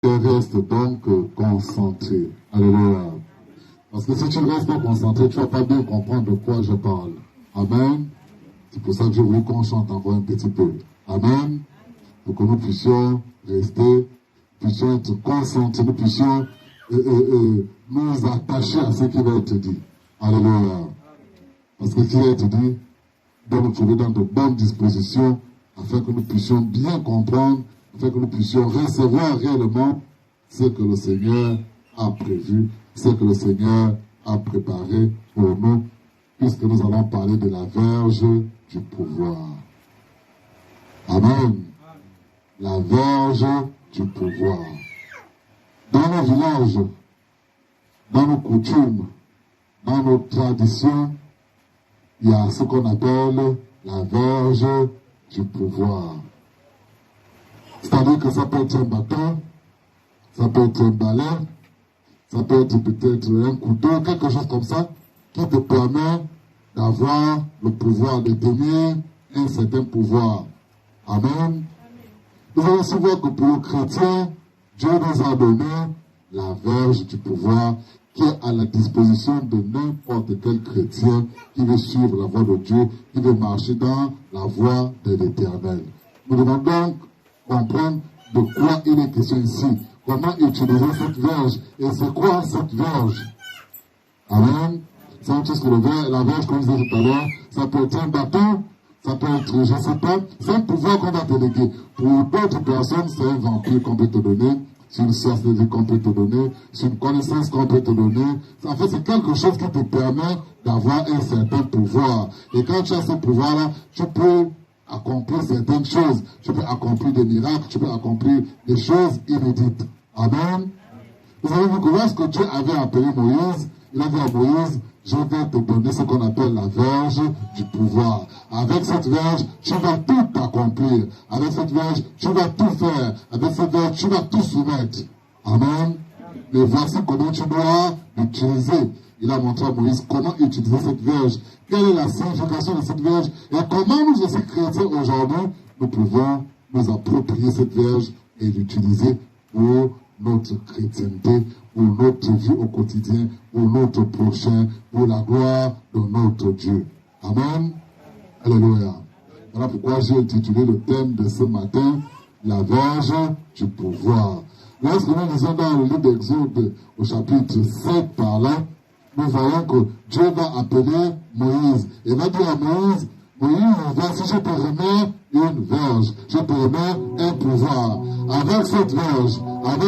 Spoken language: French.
et reste donc concentré. Alléluia. Parce que si tu ne restes pas concentré, tu ne vas pas bien comprendre de quoi je parle. Amen. C'est pour ça que je voulais qu'on chante encore un petit peu. Amen. Pour que nous puissions rester, puissions être concentrés, nous puissions nous attacher à ce qui va être dit. Alléluia. Parce que ce qui va être dit doit nous trouver dans de bonnes dispositions afin que nous puissions bien comprendre, afin que nous puissions recevoir réellement ce que le Seigneur a prévu, ce que le Seigneur a préparé pour nous, puisque nous allons parler de la verge du pouvoir. Amen. La verge du pouvoir. Dans nos villages, dans nos coutumes, dans nos traditions, il y a ce qu'on appelle la verge du pouvoir. C'est-à-dire que ça peut être un bâton, ça peut être un balai, ça peut être peut-être un couteau, quelque chose comme ça, qui te permet d'avoir le pouvoir de tenir un certain pouvoir. Amen. Nous allons aussi voir que pour le chrétien, Dieu nous a donné la verge du pouvoir qui est à la disposition de n'importe quel chrétien qui veut suivre la voie de Dieu, qui veut marcher dans la voie de l'Éternel. Nous devons donc comprendre de quoi il est question ici. Comment utiliser cette verge? Et c'est quoi cette verge? Amen. C'est autre chose que la verge, comme je disais tout à l'heure, ça peut être un bâton, ça peut être, je ne sais pas, c'est un pouvoir qu'on va déléguer. Pour d'autres personnes, c'est un vampire qu'on peut te donner, c'est une sorcellerie qu'on peut te donner, c'est une connaissance qu'on peut te donner. En fait, c'est quelque chose qui te permet d'avoir un certain pouvoir. Et quand tu as ce pouvoir-là, tu peux accomplir certaines choses. Tu peux accomplir des miracles, tu peux accomplir des choses inédites. Amen. Vous avez vu que lorsque Dieu avait appelé Moïse, il a dit à Moïse, je vais te donner ce qu'on appelle la verge du pouvoir. Avec cette verge, tu vas tout accomplir. Avec cette verge, tu vas tout faire. Avec cette verge, tu vas tout soumettre. Amen. Mais voici comment tu dois l'utiliser. Il a montré à Moïse comment utiliser cette verge. Quelle est la signification de cette verge? Et comment nous aussi chrétiens aujourd'hui, nous pouvons nous approprier cette verge et l'utiliser pour notre chrétienté, pour notre vie au quotidien, pour notre prochain, pour la gloire de notre Dieu. Amen. Alléluia. Voilà pourquoi j'ai intitulé le thème de ce matin, la verge du pouvoir. Lorsque nous lisons dans le livre d'Exode au chapitre 7 par là, nous voyons que Dieu va appeler Moïse. Et va dire à Moïse, Moïse, voici, je te remets une verge. Je te remets un pouvoir. Avec cette verge, avec